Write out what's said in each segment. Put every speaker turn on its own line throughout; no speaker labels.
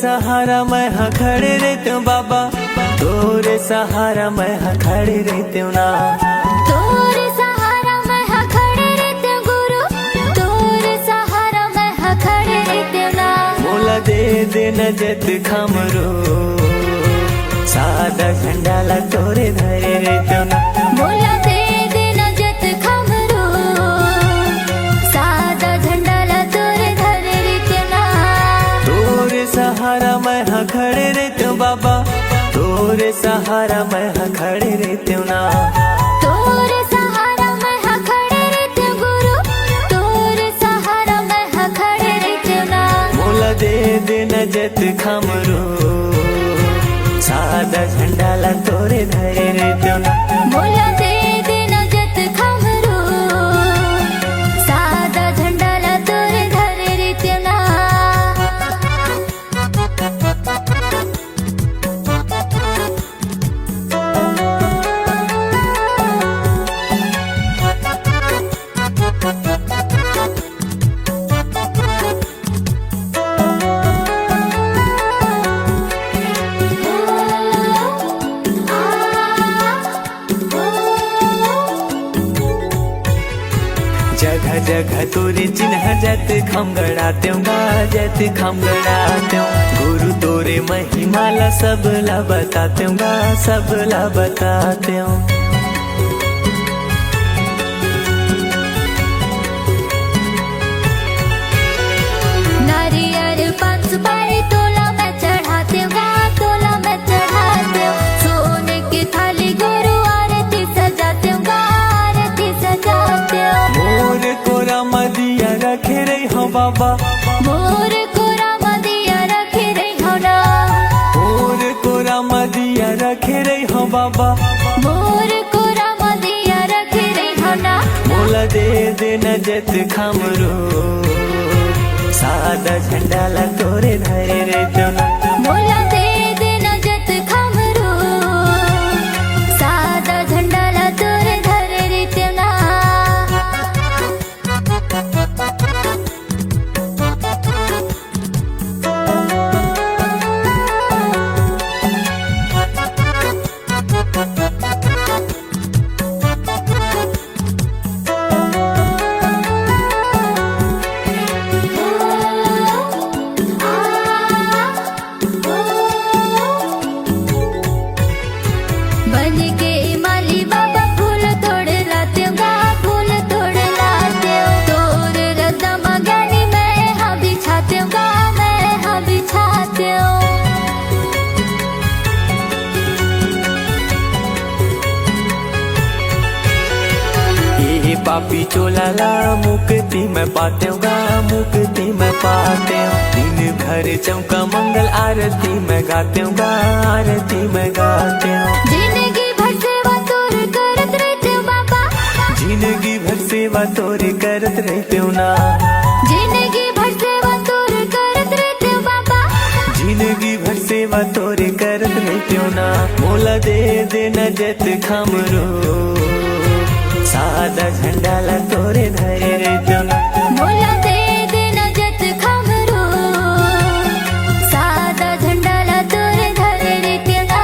सहारा मैं हाँ खड़े रहते हूँ बाबा, तोरे सहारा मैं हाँ खड़े रहते हूँ ना।
तोरे सहारा मैं हाँ खड़े रहते हूँ गुरु, तोरे सहारा मैं हाँ खड़े रहते हूँ ना।
मोला दे दे नजत खमरो, सादा झंडाला तोरे धरे रहते हूँ ना।
मोला दे दे नजत खमरो, सादा झंडाला तोरे धरे रहते हूँ ना।
तोरे सहारा मैं हाँ खड़े रहते हूँ बाबा, तोरे सहारा मैं हाँ खड़े रहते हूँ ना।
तोरे सहारा मैं हाँ खड़े रहते हूँ गुरु, तोरे सहारा मैं हाँ खड़े रहते हूँ ना।
मोला दे दे नजत खमरो, सादा झंडाला तोरे धरे रहते हूँ ना।
मोला दे दे नजत खमरो, सादा झंडाला तोरे धरे रहते हूँ ना।
जगह जगह तोरे चिन्ह जत खम गड़ाते हूँ गा, जत खम गड़ाते हूँ। गुरु तोरे महिमाला सबला बताते हूँ गा, सबला बताते हूँ।
नारियल पान सुपारी तोला मैं चढ़ाते हूँ गा, तोला मैं चढ़ाते हूँ। सोने की थाली गुरु आरती सजाते हूँ गा, आरती सजाते हूँ।
मोर कोरा मदिया रखे रही हो बाबा,
मोर कोरा मदिया रखे रही हो ना।
मोर कोरा मदिया रखे रही हो बाबा,
मोर कोरा मदिया रखे रही हो ना।
मोला दे दे नजत खमरो, सादा झंडाला तोरे धरे रहते हूँ ना।
मोला दे दे नजत खमरो, सादा झंडाला तोरे धरे रहते हूँ ना। बन के माली बाबा फूल तोड़ लाते हूँ गा, फूल तोड़ लाते हूँ। तोर रदा मगानी मैं हाँ बिछाते हूँ गा, मैं हाँ बिछाते हूँ।
ये पापी चोलाला मुक्ति में पाते हूँ गा, मुक्ति में पाते हूँ। दिन भर चौका मंगल आरती में गाते हूँ गा, आरती में गाते हूँ।
जिंदगी भर सेवा तोर करत रहते हूँ बाबा,
जिंदगी भर सेवा तोरे करत रहते हूँ ना।
जिंदगी भर सेवा तोर करत रहते हूँ बाबा।
जिंदगी भर सेवा तोरे करत रहते हूँ ना। मोला दे दे नजत खमरो, सादा झंडाला तोरे धरे रहते हूँ ना।
मोला दे दे नजत खमरो, सादा झंडाला तोरे धरे रहते हूँ ना।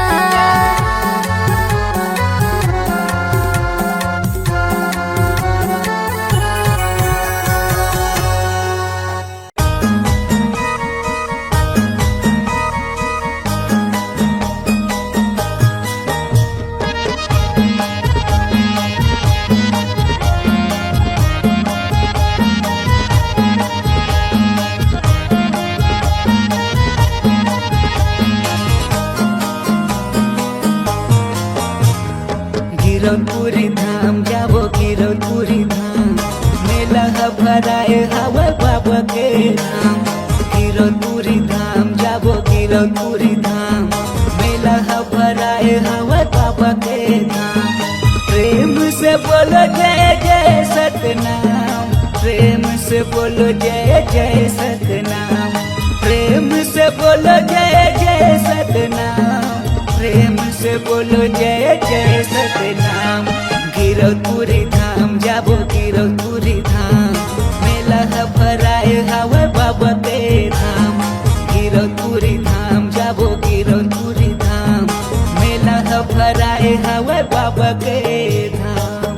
गिरौदपुरी धाम जाबो गिरौदपुरी धाम, मेला भराए हवा बाबा के धाम। गिरौदपुरी धाम जाबो गिरौदपुरी धाम, मेला भराए हवा बाबा के धाम। प्रेम से बोलो जय जय सतनाम, प्रेम से बोलो जय जय सतनाम। प्रेम से बोलो जय जय सतनाम, प्रेम से बोलो जय जय सतनाम। गिरौदपुरी धाम जाबो गिरौदपुरी धाम, मेला भराए हवा बाबा के धाम। गिरौदपुरी धाम
हवे बाबा के धाम।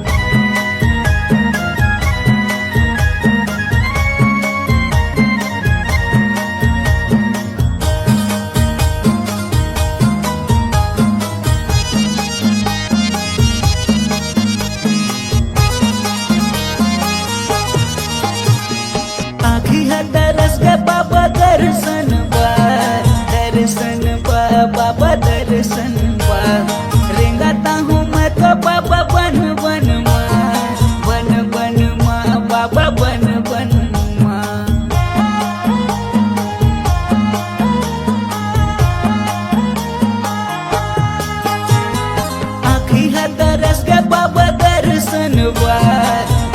आखी है तरस के बाबा दर्शन बा, दर्शन बा बाबा दर्शन बा। रेंगाता हूँ मैं तो बाबा बन बन माँ, बन बन माँ बाबा बन बन माँ। आखी है तरस के बाबा दर्शन बा,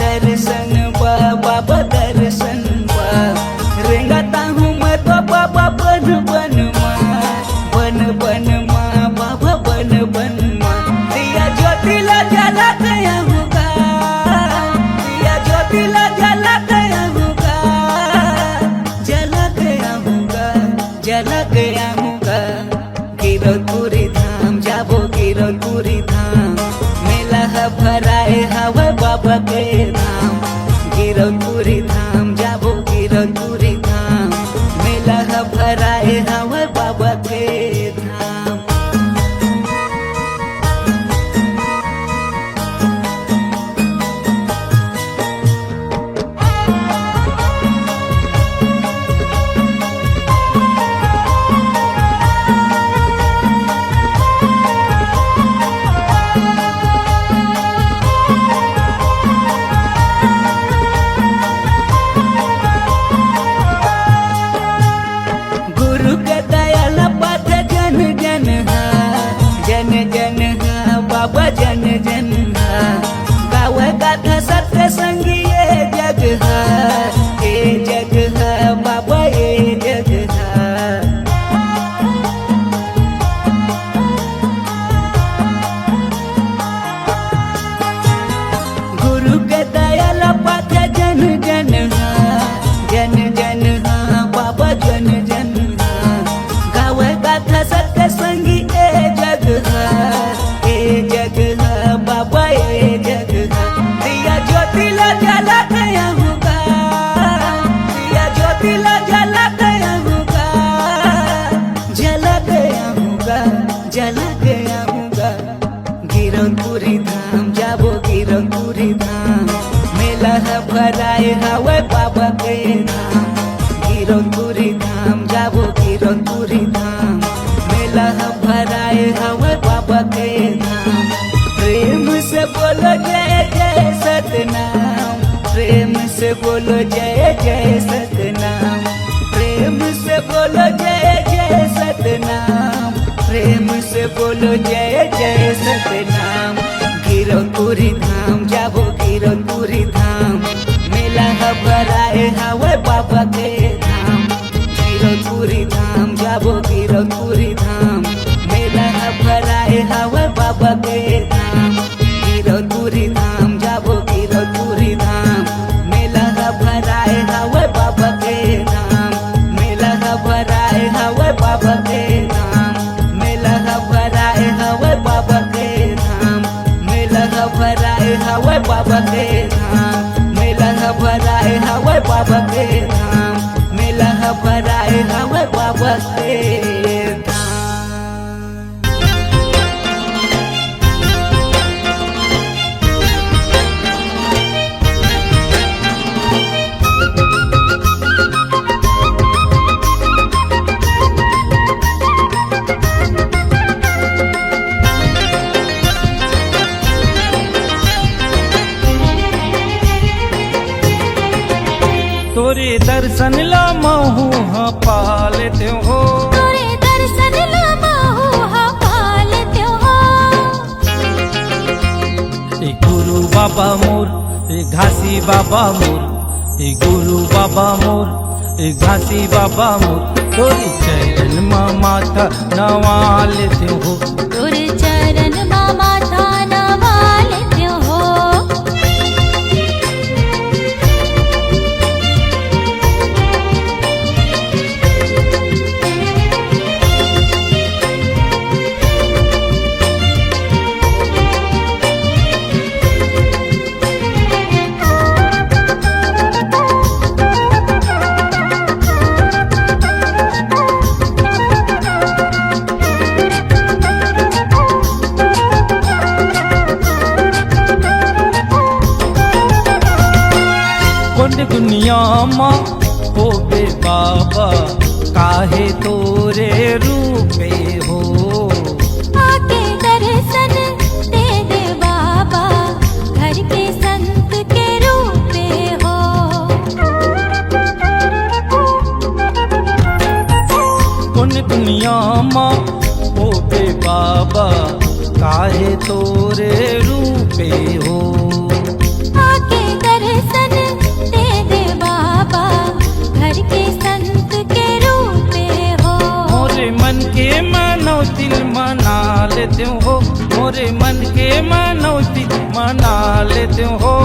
दर्शन बा बाबा दर्शन बा। रेंगाता हूँ मैं तो बाबा बन बन माँ, बन बन माँ बाबा बन बन माँ। दिया ज्योतिला जला गया होगा, दिया ज्योतिला जला गया होगा, जला गया होगा, जला गया होगा। गिरौदपुरी धाम जाबो गिरौदपुरी धाम, मेला है भराए हवे बाबा के धाम। गिरौदपुरी धाम जाबो गिरौदपुरी धाम, मेला है भराए हवे बाबा के धाम। गुरु के दयाल पाथ जन जन हा, जन जन हा बाबा जन जन हा। गावे गाथा सत्य संगी ये जग हा, ये जग हा बाबा ये जग हा। गुरु के दयाल पाथ जन जन हा, जन जन हा बाबा जन जन हा। गावे गाथा सत्य संगी ए जग हा, ए जग हा बाबा ए जग हा। दिया ज्योतिला जला गया होगा, दिया ज्योतिला जला गया होगा, जला गया होगा, जला गया होगा। गिरौदपुरी धाम जाबो गिरौदपुरी धाम, मेला है भराए हवे बाबा के धाम। गिरौदपुरी धाम जाबो गिरौदपुरी धाम, मेला है भराए हवे बाबा के धाम। प्रेम से बोलो जय जय सतनाम, प्रेम से बोलो जय जय सतनाम। प्रेम से बोलो जय जय सतनाम, प्रेम से बोलो जय जय सतनाम। गिरौदपुरी धाम जाबो गिरौदपुरी धाम, मेला है भराए हवे बाबा के धाम। गिरौदपुरी धाम जाबो गिरौदपुरी धाम, मेला है भराए हवे बाबा के धाम। गिरौदपुरी धाम जाबो गिरौदपुरी धाम, मेला है भराए हवे बाबा के धाम। मेला है भराए हवे बाबा के धाम, मेला है भराए हवे बाबा के धाम। मेला है भराए हवे बाबा के धाम, मेला है भराए हवे बाबा के धाम। मेला है भराए हवे बाबा के धाम।
तोरे दर्शन ला महू हाँ पालते हो,
तोरे दर्शन ला महू हाँ पालते हो।
ए गुरु बाबा मोर, ए घासी बाबा मोर, ए गुरु बाबा मोर, ए घासी बाबा मोर। तोरे चरण मा माथा नवा लेते हो,
तोरे चरण मा माथा नवा लेते हो।
कुंड दुनिया माँ होबे बाबा काहे तोरे रूपे हो।
आके दर्शन दे दे बाबा घर के संत के रूपे हो।
कुंड दुनिया माँ होबे बाबा काहे तोरे रूपे हो।
आके दर्शन दे दे बाबा घर के संत के रूपे हो।
मोरे मन के मनौती मना लेते हो, मोरे मन के मनौती मना लेते हो।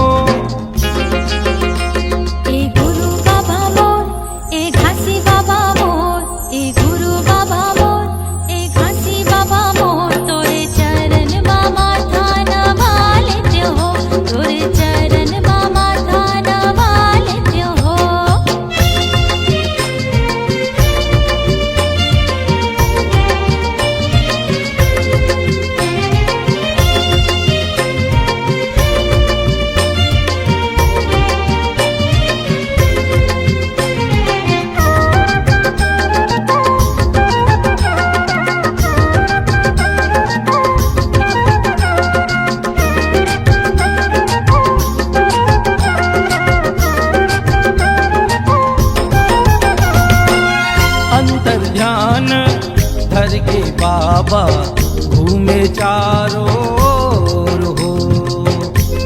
ए गुरु बाबा मोर ए घासी बाबा मोर, ए गुरु बाबा मोर ए घासी बाबा मोर, तोरे चरण मामा थाना वाले हो, तोरे चरण मामा थाना वाले हो।
अंतर ध्यान धर के बाबा घूमे चारों ओर हो।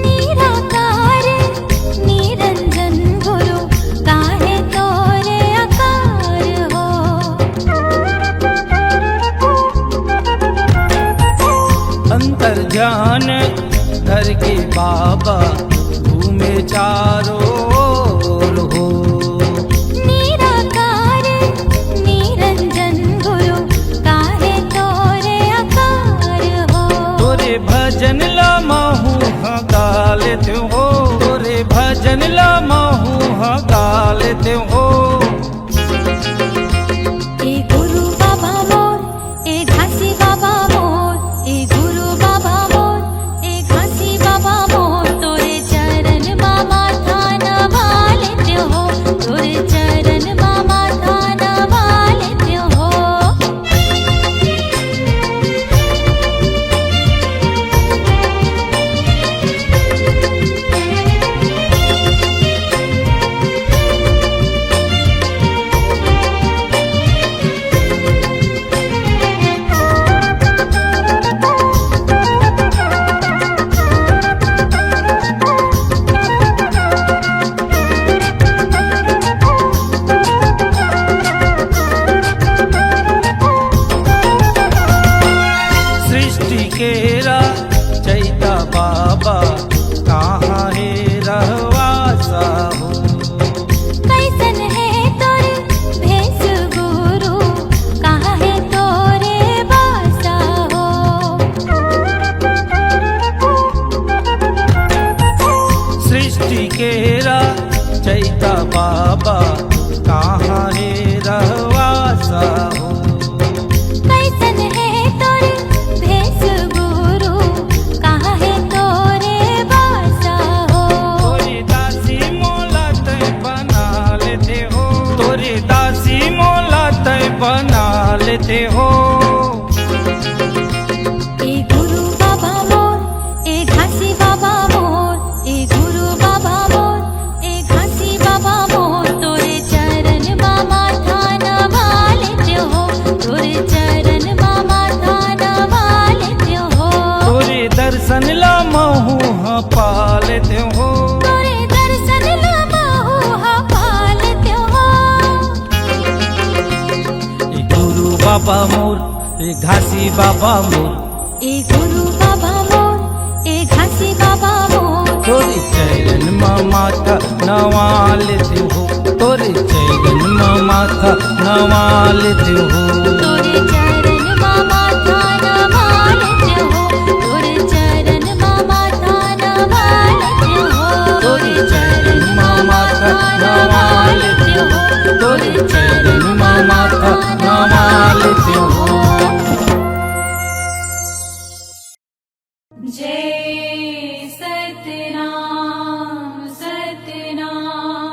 निराकार निरंजन गुरु काहे तोरे आकार हो।
अंतर ध्यान धर के बाबा घूमे चारों ओर हो।
निराकार निरंजन गुरु काहे तोरे आकार हो।
तोरे भजन ला महू गा लेते हो, तोरे भजन ला महू गा लेते हो।
ए गुरु बाबा मोर ए घासी बाबा मोर, ए गुरु बाबा मोर ए घासी बाबा मोर, तोरे चरण मामा थाना वाले हो, तोरे चरण मामा थाना वाले हो।
सृष्टि केरा चैता बाबा कहाँ है रहवासा हो।
कैसन है तोरे भेष गुरु कहाँ है तोरे बासा हो।
सृष्टि केरा चैता बाबा कहाँ है रहवासा हो।
कैसन है तोरे भेष गुरु कहाँ है तोरे बासा हो।
तोरी दासी मोला तय बना लेते हो, तोरी दासी मोला तय बना लेते हो।
ए गुरु बाबा मोर ए घासी बाबा मोर, ए गुरु बाबा मोर ए घासी बाबा मोर, तोरे चरण मामा थाना वाले हो, तोरे चरण मामा थाना वाले हो।
तोरे दर्शन ला महू पा लेते हो।
तोरे दर्शन लमाहू हा पालते हो।
ए गुरु बाबा मोर ए घासी बाबा मोर,
ए गुरु बाबा मोर ए घासी बाबा मोर,
तोरे चरण माथा नवा लेते हो, तोरे चरण माथा नवा लेते हो।
तोरे चरण मामा थाना वाले हो, तोरे चरण मामा थाना वाले हो।
तोरे चरण माथा नवा लेते हो, तोरे चरण माथा नवा लेते हो।
जय सतनाम सतनाम।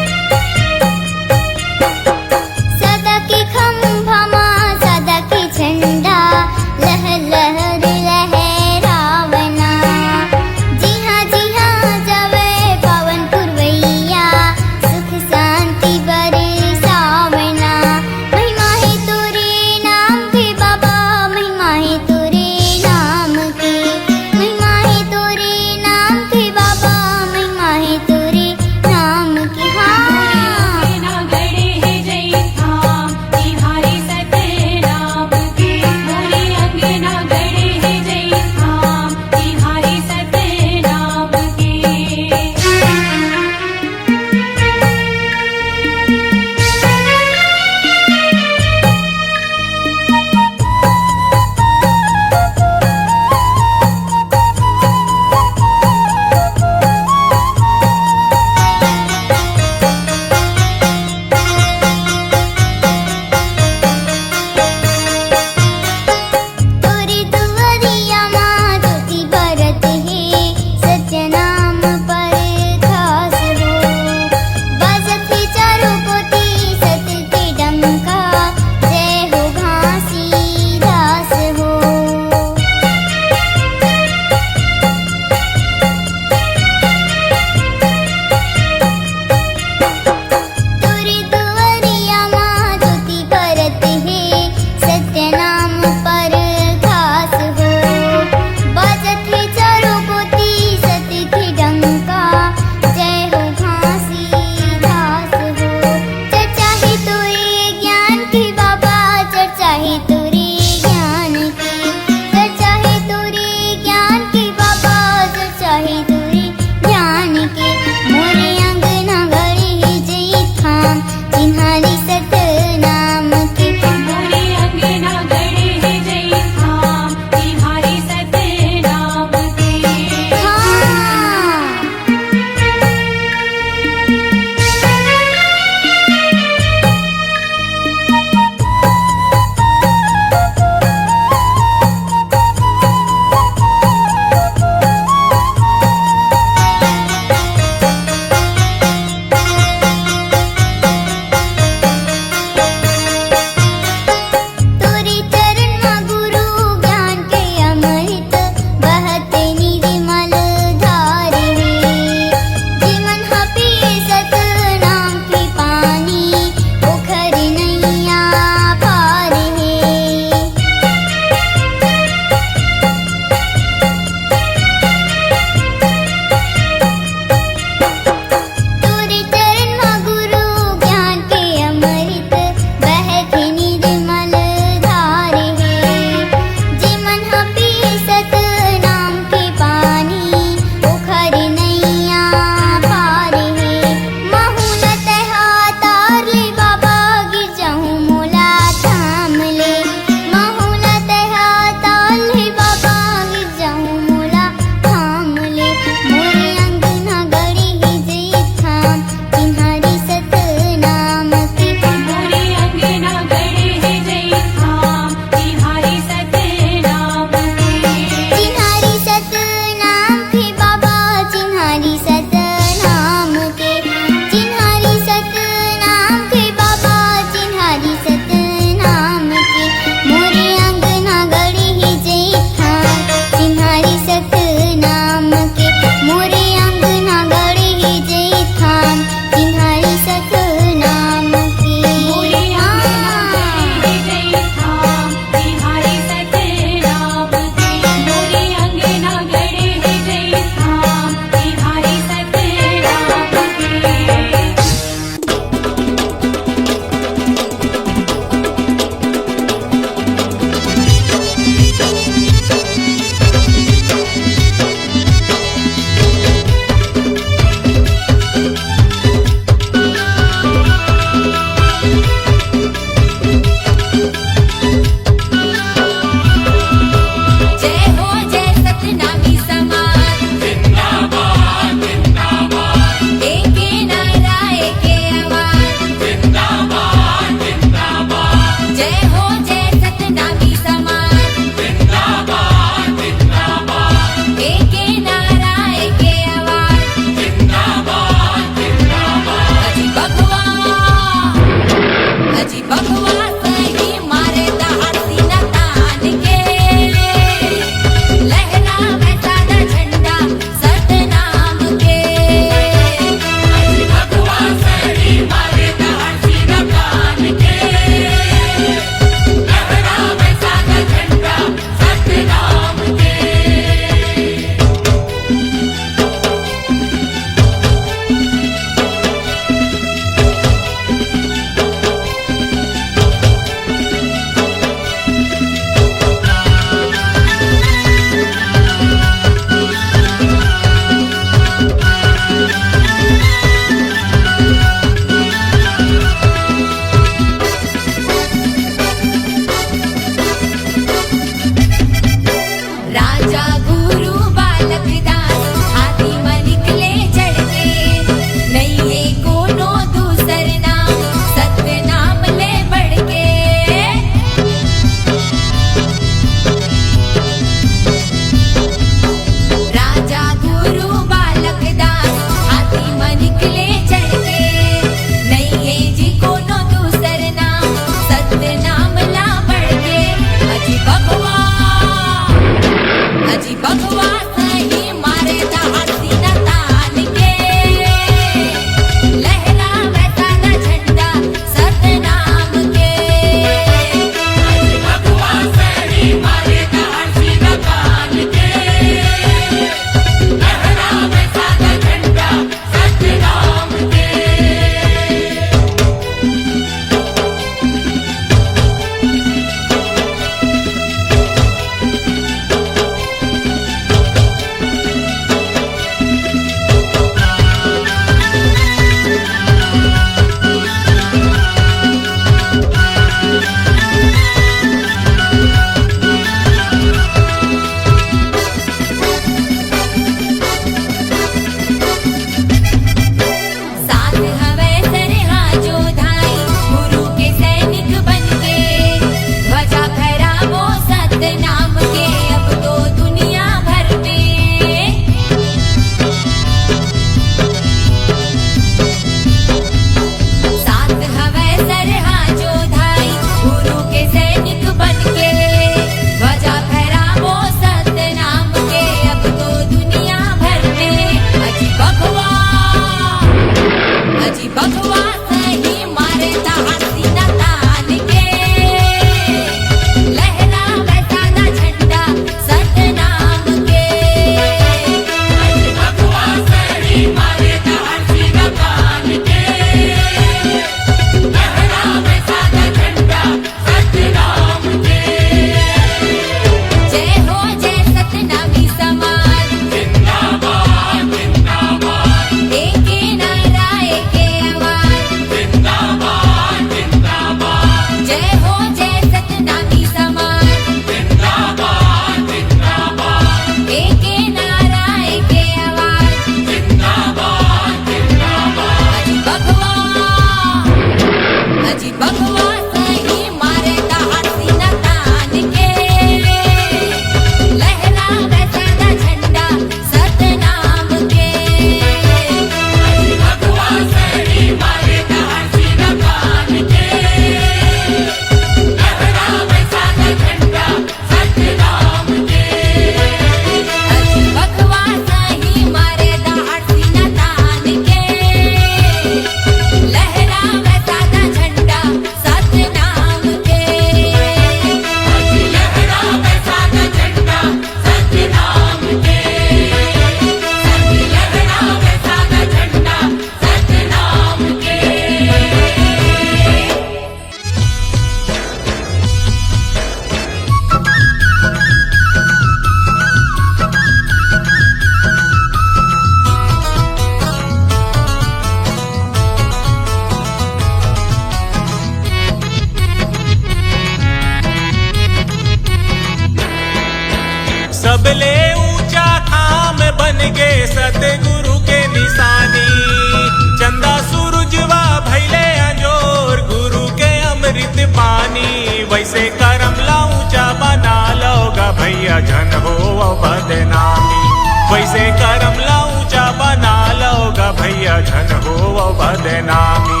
भैया झन हो बदनामी। वैसे करम ला ऊंचा बना लोगा भैया झन हो बदनामी।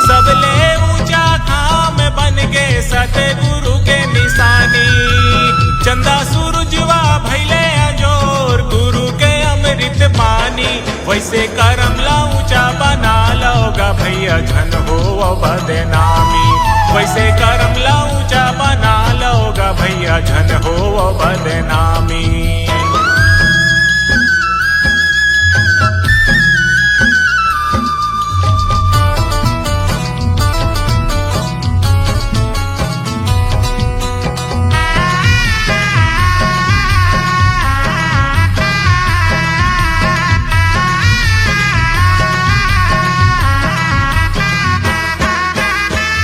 सबले ऊंचा खाम बन के सतगुरु के निशानी। चंदा सूरजवा भैले अजोर गुरु के अमृत पानी। वैसे करम ला ऊंचा बना लोगा भैया झन हो बदनामी। वैसे करम ला ऊंचा बना लोगा भैया झन हो बदनामी।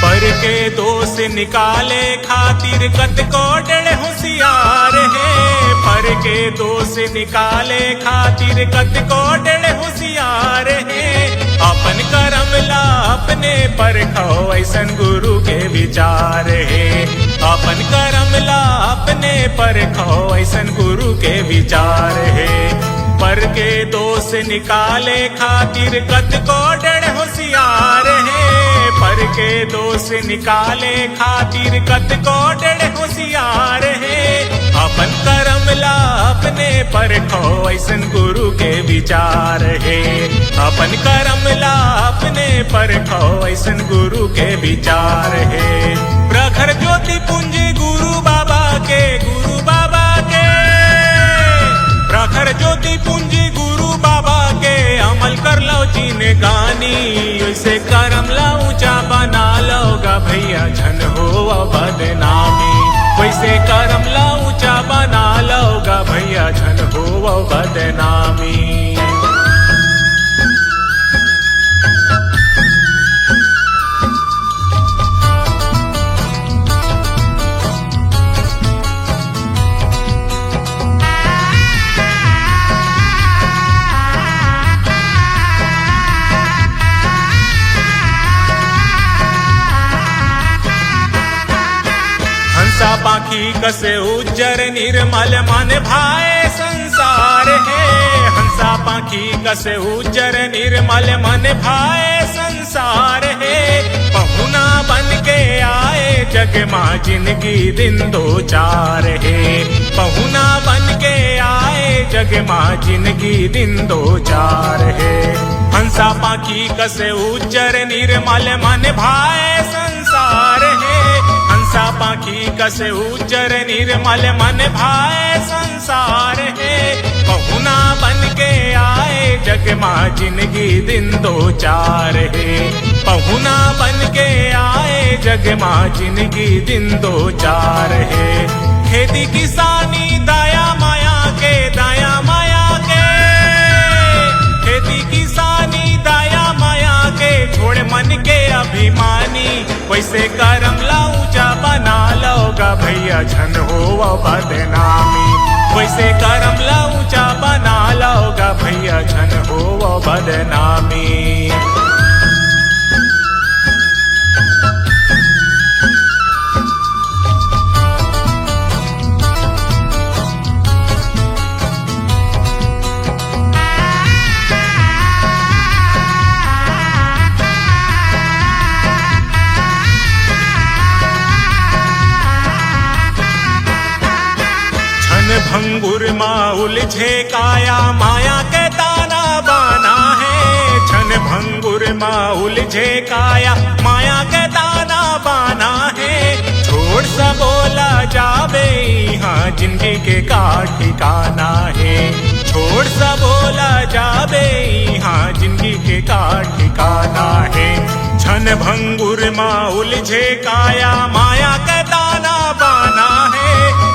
पर के दोष निकाले खातिर कत को डर होशियार है। पर के दोष निकाले खातिर कत को डर होशियार है। अपन करम ला अपने परखो ऐसन गुरु के विचार है। अपन करम ला अपने परखो ऐसन गुरु के विचार है। पर के दोष निकाले खातिर कत को डर होशियार है। पर के दोष निकाले खातिर कत को डर होशियार है। अपन करम ला अपने परखो ऐसन गुरु के विचार है। अपन करम ला अपने परखो ऐसन गुरु के विचार है। प्रखर ज्योति पुंज गुरु बाबा के, गुरु बाबा के। प्रखर ज्योति पुंज गुरु बाबा के अमल कर लो जीन गानी। ऐसे करम ला ऊंचा बना लोगा भैया झन हो बदनामी। वैसे करम ला ऊंचा बना लोगा भैया झन हो बदनामी। हंसा पाखी कसे उज्जर निर्मल मन भाए संसार है। हंसा पाखी कसे उज्जर निर्मल मन भाए संसार है। पहुना बन के आए जग माँ जिनकी दिन दो चार है। पहुना बन के आए जग माँ जिनकी दिन दो चार है। हंसा पाखी कसे उज्जर निर्मल मन भाए संसार है। हंसा पाखी कसे उज्जर निर्मल मन भाए संसार है। पहुना बन के आए जग माँ जिनकी दिन दो चार है। पहुना बन के आए जग माँ जिनकी दिन दो चार है। खेती किसानी दाया माया के, दाया माया के। खेती किसानी दाया माया के छोड़ मन के अभिमानी। वैसे करम ला ऊंचा बना लोगा भैया झन हो बदनामी। वैसे करम ला ऊंचा बना लोगा भैया झन हो बदनामी। भंगुर माँ उलझे काया माया के ताना बाना है। छन भंगुर माँ उलझे काया माया के ताना बाना है। छोड़ सा बोला जावे यहाँ जिंदगी के का ठिकाना है। छोड़ सा बोला जावे यहाँ जिंदगी के का ठिकाना है। छन भंगुर माँ उलझे काया माया के ताना बाना है।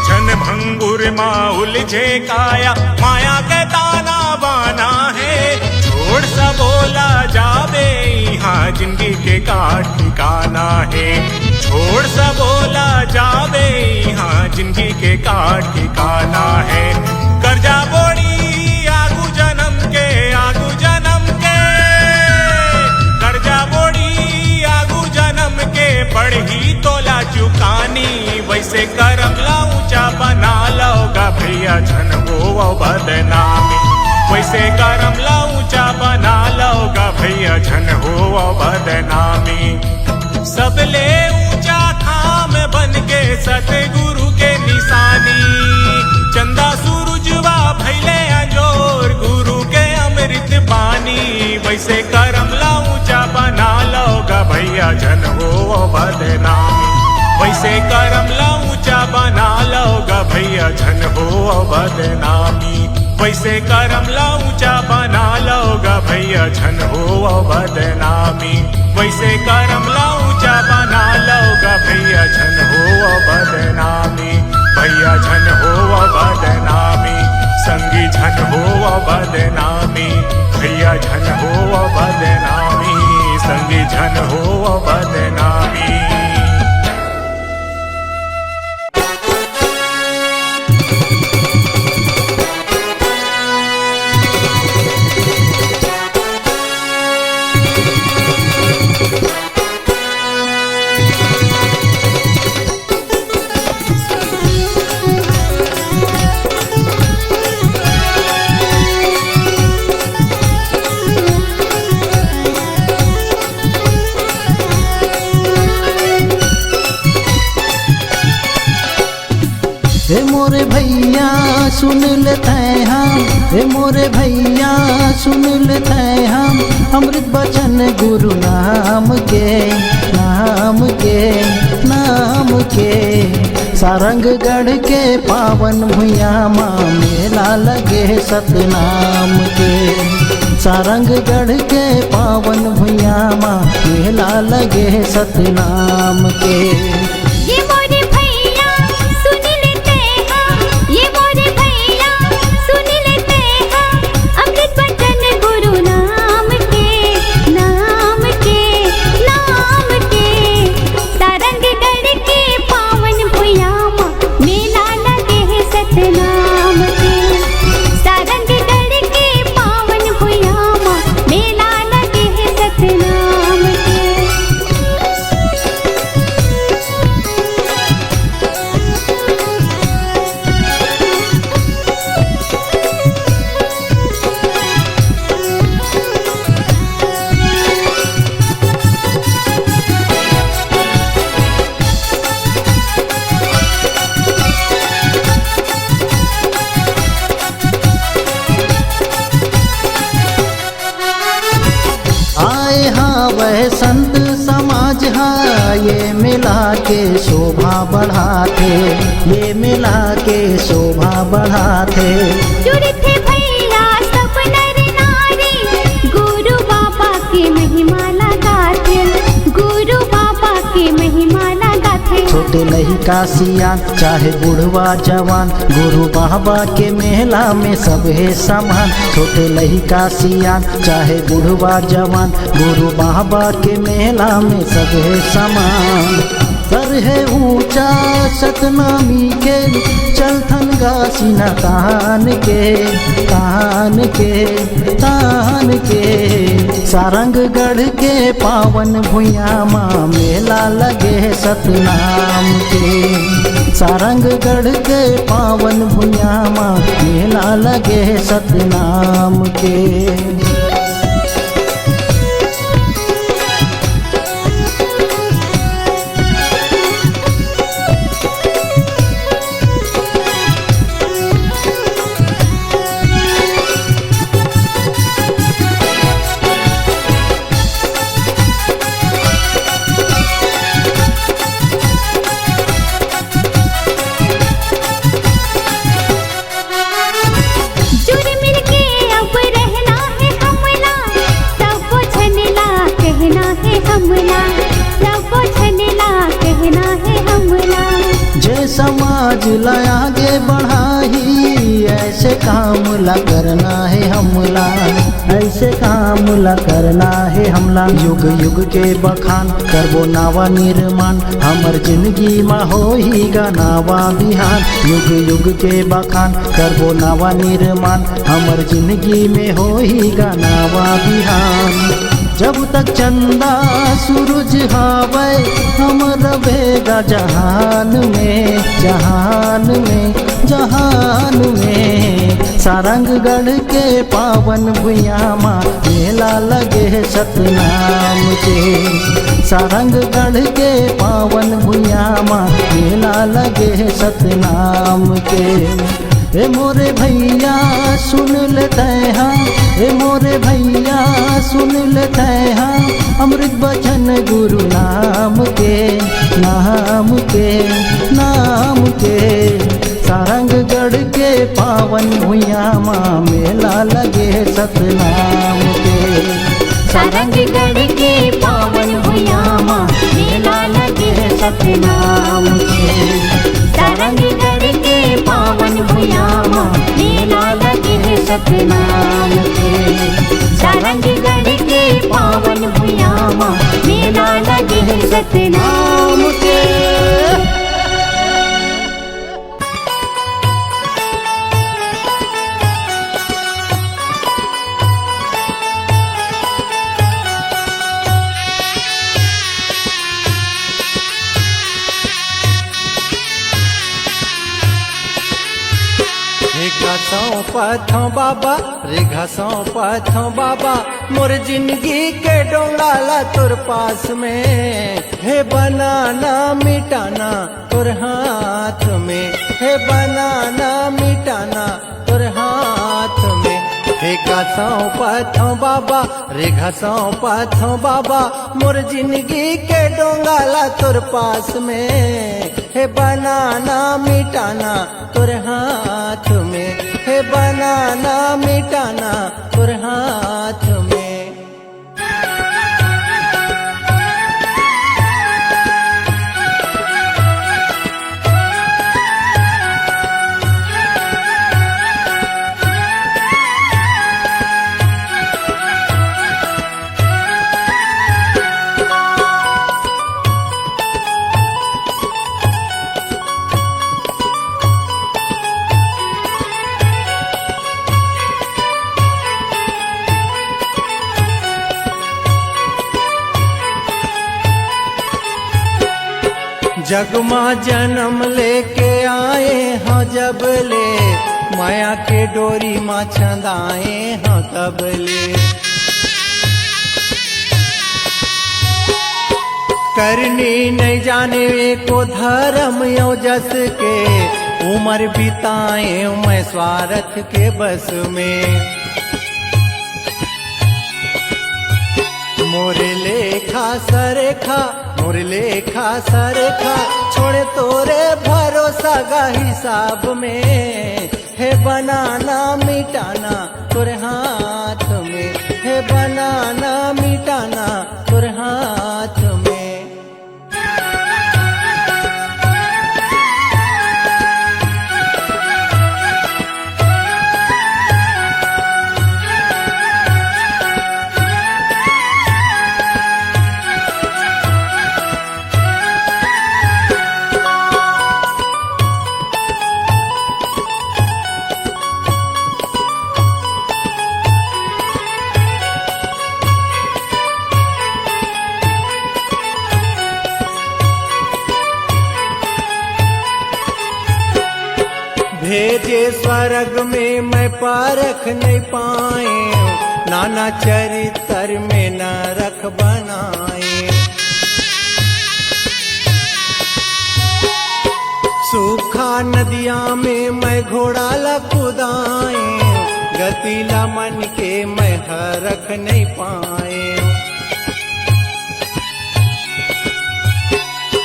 छन भंगुर माँ उलझे काया माया के ताना बाना है। छोड़ सा बोला जावे यहाँ जिंदगी के का ठिकाना है। छोड़ सा बोला जावे यहाँ जिंदगी के का ठिकाना है। कर्जा बोड़ी आगू जन्म के, आगू जन्म के। कर्जा बोड़ी आगू जन्म के पढ़ी तोला चुकानी। वैसे करम ला ऊंचा बना लो वैसे करम ला ऊंचा बना लोगा भैया झन हो बदनामी। सब ले ऊंचा खाम बन के सतगुरु के निशानी। चंदा सूरजवा भैले अंजोर गुरु के अमृत पानी। वैसे करम ला ऊंचा बना लोगा भैया झन हो बदनामी। वैसे करम ला ऊंचा बना लोगा भैया झन हो बदनामी। वैसे करम ला ऊंचा बना लोगा भैया झन हो बदनामी। वैसे करम ला ऊंचा बना लोगा भैया झन हो बदनामी। भैया झन हो बदनामी, संगी झन हो बदनामी। भैया झन हो बदनामी, संगी झन हो बदनामी।
हे मोरे भैया सुन लेते हम, हे मोरे भैया सुन लेते हम, अमृत बचन गुरु नाम के, नाम के, नाम के। सारंगगढ़ के पावन भुइया माँ मेला लगे सतनाम के। सारंगगढ़ के पावन भुइया माँ मेला लगे सतनाम के।
ये मोरे भैया सुन लेते हैं, ये मोरे भैया सुन लेते हैं, अमृत बचन गुरु नाम के, नाम के, नाम के। सारंगगढ़ के पावन भुइया माँ मेला लगे है सतनाम के। सारंगगढ़ के पावन भुइया माँ मेला लगे है सतनाम के।
आए हाँ वह संत समाज हाँ, ये मिला के शोभा बढ़ाते, ये मिला के शोभा बढ़ाते।
जुड़े थे भैया सब नर नारी, गुरु बाबा की महिमा लगाते, गुरु बाबा की महिमा लगाते।
छोटे लहिका सियान चाहे बुढ़वा जवान, गुरु बाबा के मेला में सब है समान। छोटे लहिका सियान चाहे बुढ़वा जवान, गुरु बाबा के मेला में सब है समान। सर है ऊंचा सतनामी के, चलथन गासीना तान के, तान के, तान के। सारंगगढ़ के पावन भुइया माँ मेला लगे सतनाम के। सारंगगढ़ के पावन भुइया माँ मेला लगे सतनाम के।
जुड़ मिल के अब रहना है हमला, सबको छनला कहना है हमला, सबको छनला कहना है हमला।
जे समाज ला आगे बढ़ाही, ऐसे काम ला करना है हमला, ऐसे काम ला करना है हमला। युग युग के बखान करबो नावा निर्माण, हमर जिंदगी में होईगा नावा बिहान। युग युग के बखान करबो नावा निर्माण, हमर जिंदगी में होईगा नावा बिहान। जब तक चंदा सूरज हावे, हम रहेगा जहान में, जहान में, जहान में। सारंगगढ़ के पावन भुइया माँ मेला लगे सतनाम के। सारंगगढ़ के पावन भुइया माँ मेला लगे सतनाम के। ए मोरे भैया सुन लेते हैं, ए मोरे भैया सुन लेते हैं अमृत बचन गुरु नाम के, नाम के, नाम के। सारंगगढ़ के पावन भुइया माँ मेला लगे सतनाम के।
सारंगगढ़ के पावन भुइया माँ मेला लगे सतनाम के। सारंगगढ़ के पावन भुइया माँ मेला लगे सतनाम के। सारंगगढ़ के पावन भुइया माँ मेला लगे सतनाम के।
घासों पाथों बाबा रे घासों पाथों बाबा मोर जिंदगी के डोंगाला तुर पास में। है बनाना मिटाना तुर हाथ में, है बनाना मिटाना तुर हाथ में। हे घासों पाथों बाबा रे घासों पाथों बाबा मोर जिंदगी के डोंगाला तुर पास में। है बनाना मिटाना तुर हाथ में, है बनाना मिटाना तुर हाथ में। जग माँ जन्म लेके आए हैं जब ले, माया के डोरी माँ छंदाए हैं तब ले। करनी नहीं जाने को धर्म यो जस के, उम्र बिताए मैं स्वार्थ के बस में। मोरे लेखा सरेखा मोरे लेखा सरेखा छोड़े तोरे भरोसा का हिसाब में। है बनाना मिटाना तोरे हाथ में, है बनाना मिटाना तोरे हाथ में। भेजे स्वर्ग में मैं पारख नहीं पाए, नाना चरित्र में नरक बनाए। सूखा नदिया में मैं घोड़ा लकुदाए, गतिला मन के मैं हरख नहीं पाए।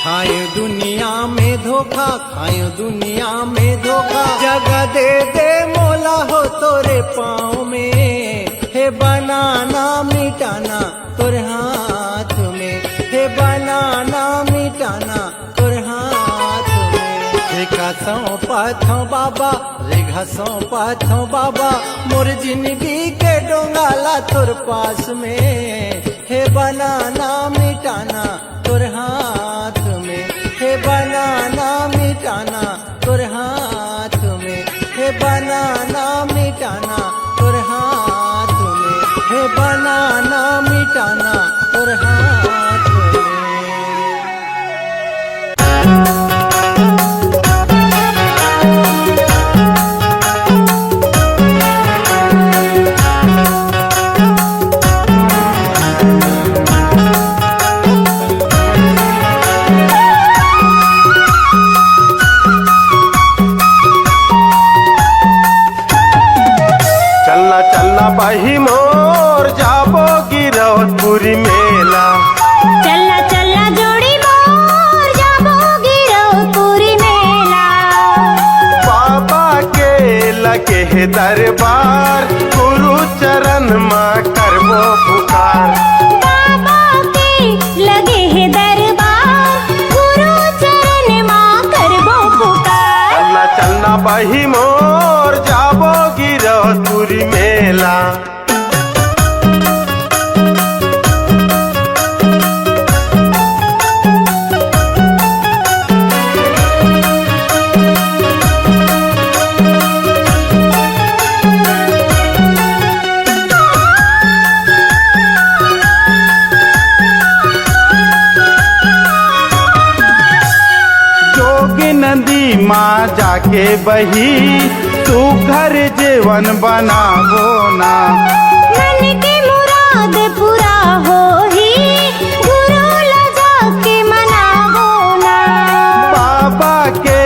खाए दुनिया में धोखा, खाए दुनिया में धोखा, जगह दे दे मोला हो तोरे पाँव में। है बनाना मिटाना तोरे हाथ में, है बनाना मिटाना तोरे हाथ में। रे घासों पाथों बाबा रे घासों पाथों बाबा मोर जिंदगी के डोंगाला तोर पास में। है बनाना मिटाना तोरे हाथ में, है बनाना मिटाना तोरे हाथ में, है बनाना मिटाना तोरे हाथ में, है बनाना मिटाना तोरे हाथ में।
चलना बही मोर जाबो गिरौदपुरी मेला।
चलना चलना जोड़ी मोर जाबो गिरौदपुरी मेला।
बाबा के लगे है दरबार गुरु चरण माँ करबो पुकार।
बाबा के लगे है दरबार गुरु चरण माँ करबो पुकार।
चलना चलना बही मोर जाबो गिरौदपुरी मेला। जोगी नदी माँ जाके बही तू घर जीवन बनाबो ना।
मन के मुराद पूरा होही गुरु लजा के मनाबो ना।
बाबा के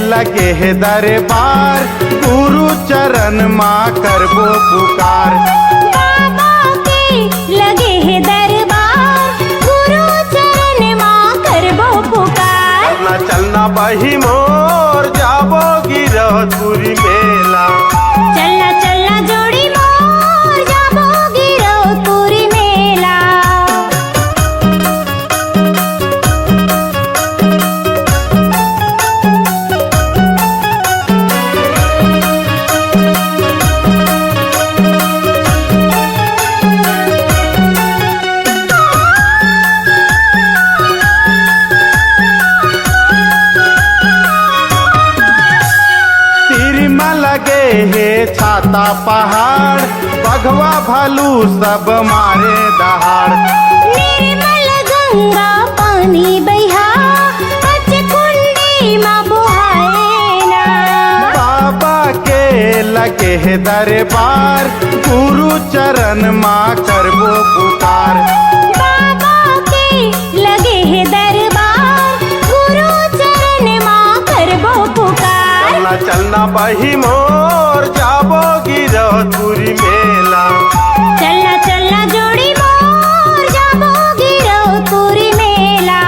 लगे है दरबार गुरु चरण माँ करबो पुकार।
बाबा के लगे है दरबार गुरु चरण माँ करबो पुकार।
चलना चलना बही मोर जाबो गिरौदपुरी मेला।
चलना चलना जोड़ी मोर जाबो गिरौदपुरी मेला।
तिरमा लगे है छाता पहाड़ बघवा भालू सब मारे दहाड़।
निर्मल गंगा पानी बहा पचकुंडी माँ बुहाए ना।
बाबा के लगे है दरबार गुरु चरण माँ करबो पुकार।
बाबा के लगे है दरबार गुरु चरण माँ करबो पुकार।
चलना चलना बही मोर जाबो गिरौदपुरी मेला।
चलना चलना जोड़ी मोर जाबो गिरौदपुरी मेला।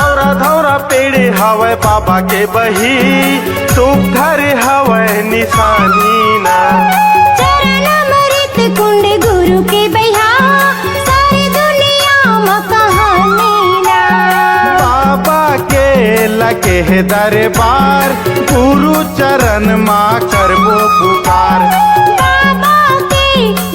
और धौरा पेड़ हवे बाबा के बही तू घर हवे निशानी ना।
चरण अमृत कुंड गुरु के बहा सारी दुनिया में कहानी ना।
बाबा के लगे है दरबार गुरु चरण माँ करबो पुकार।
बाबा के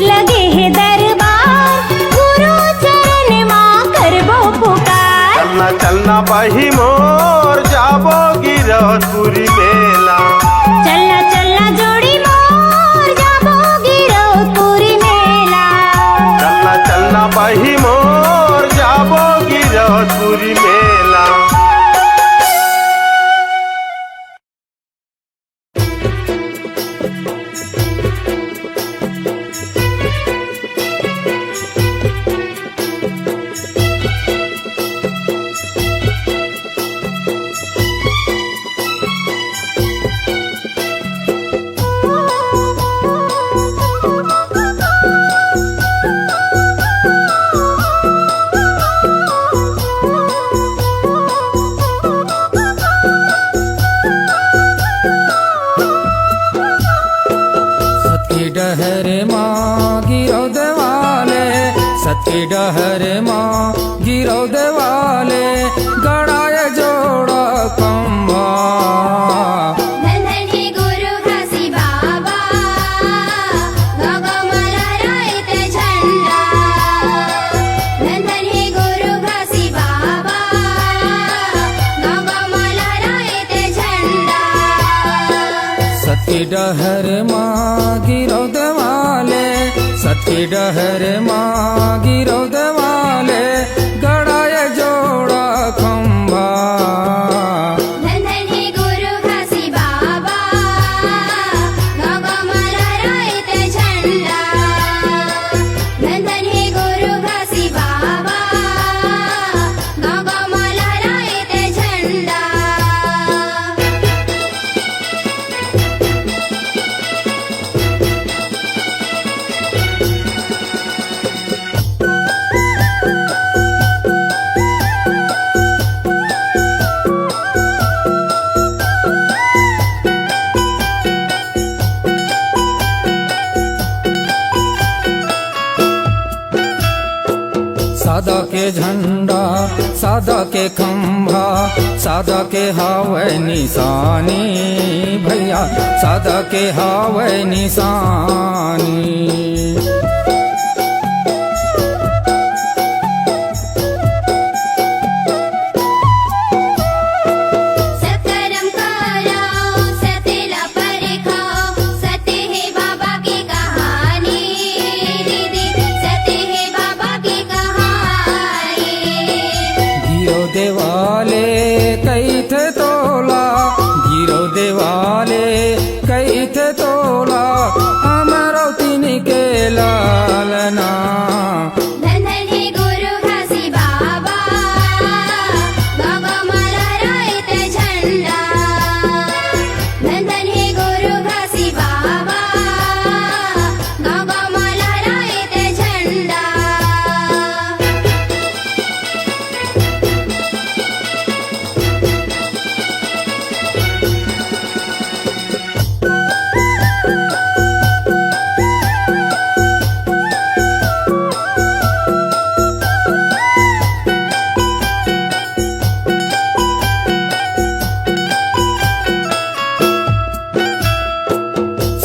लगे है दरबार गुरु चरण माँ करबो पुकार।
चलना चलना बही मोर जाबो गिरौदपुरी मेला।
चलना चलना जोड़ी मोर जाबो गिरौदपुरी मेला।
चलना चलना बही मोर जाबो गिरौदपुरी मेला।
डहर माँ गिरौद वाले सती डहर माँ गिरौद वाले गड़ाए जोड़ा खंभा।
धन्य गुरु घासी बाबा गगम लहराइत झंडा। धन्य गुरु घासी बाबा गगम लहराइत झंडा।
सती डहर माँ गिरौद वाले सती डहर माँ गिरौद वाले गड़ाए जोड़ा खंभा। के झंडा सादा के खंभा सादा के हावे निशानी भैया सादा के हावे निशानी।
सत्कर्म करो सतेला परखाओ सत्य है बाबा की कहानी दीदी सत्य है बाबा की कहानी।
गिरो देवाले कई थे तोला गिरो देवाले कई थे तोला अमरावती के लालना।
धन धन हे गुरु घासी बाबा बाबा मला रायत झंडा। धन धन हे गुरु घासी बाबा बाबा मला रायत झंडा।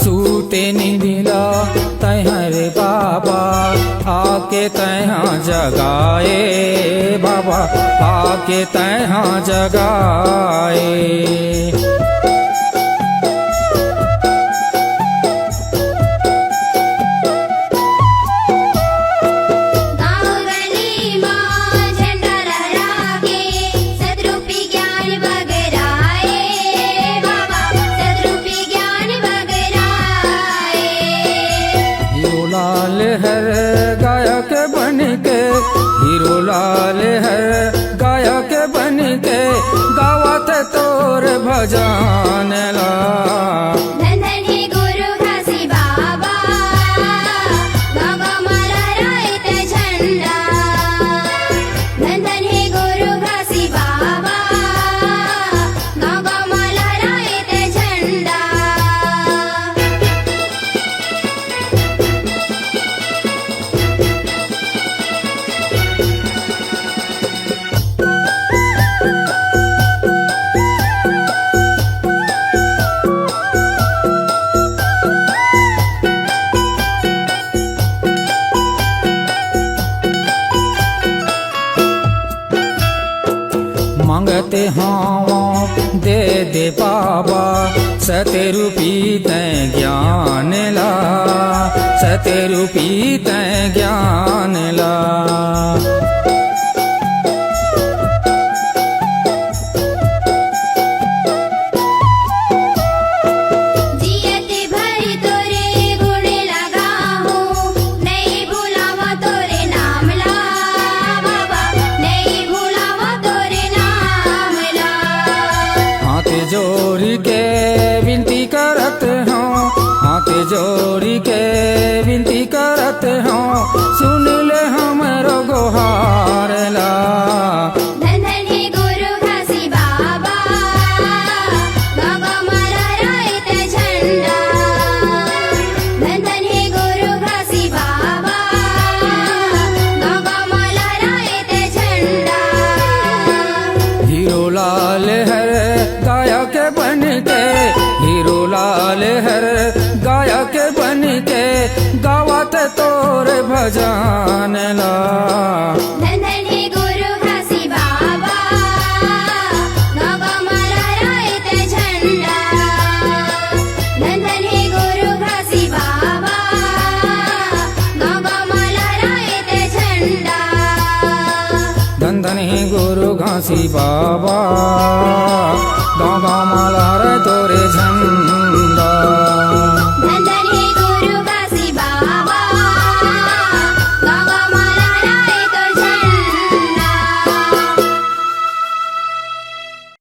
सूते निदिला तैहरे बाबा आके तैहाँ जगाए बाबा आके तैहाँ जगाए।
गाँव गली माँ झंडा लहरा के सतरूपी ज्ञान बगराए बाबा सतरूपी ज्ञान बगराए।
हीरो लाल हर गायक बन के हीरो लाल हर गायक बन के गावत तोर भजन ला।
धन धन हे गुरु घासी बाबा बाबा मला रायत झंडा। धन धन हे गुरु घासी बाबा बाबा मला रायत झंडा।
मांगते हावा दे दे बाबा सते रूपी तैं ज्ञान ला सते रूपी तैं ज्ञान ला।
जियत भरी तोरे गुण लगा हूँ नहीं भूलावा तोरे नाम ला बाबा नहीं भूलावा तोरे नाम ला।
हाथ जोड़ी के विनती करत हूँ हाथ जोड़ी के विनती करत हूँ सुन ले हमरो गोहार ला।
धन धन हे गुरु घासी बाबा बाबा मला रायत झंडा। धन धन हे गुरु घासी बाबा बाबा मला रायत झंडा।
हीरो लाल हर गायक बन के हीरो लाल हर गायक बन के गावत तोर भजन ला।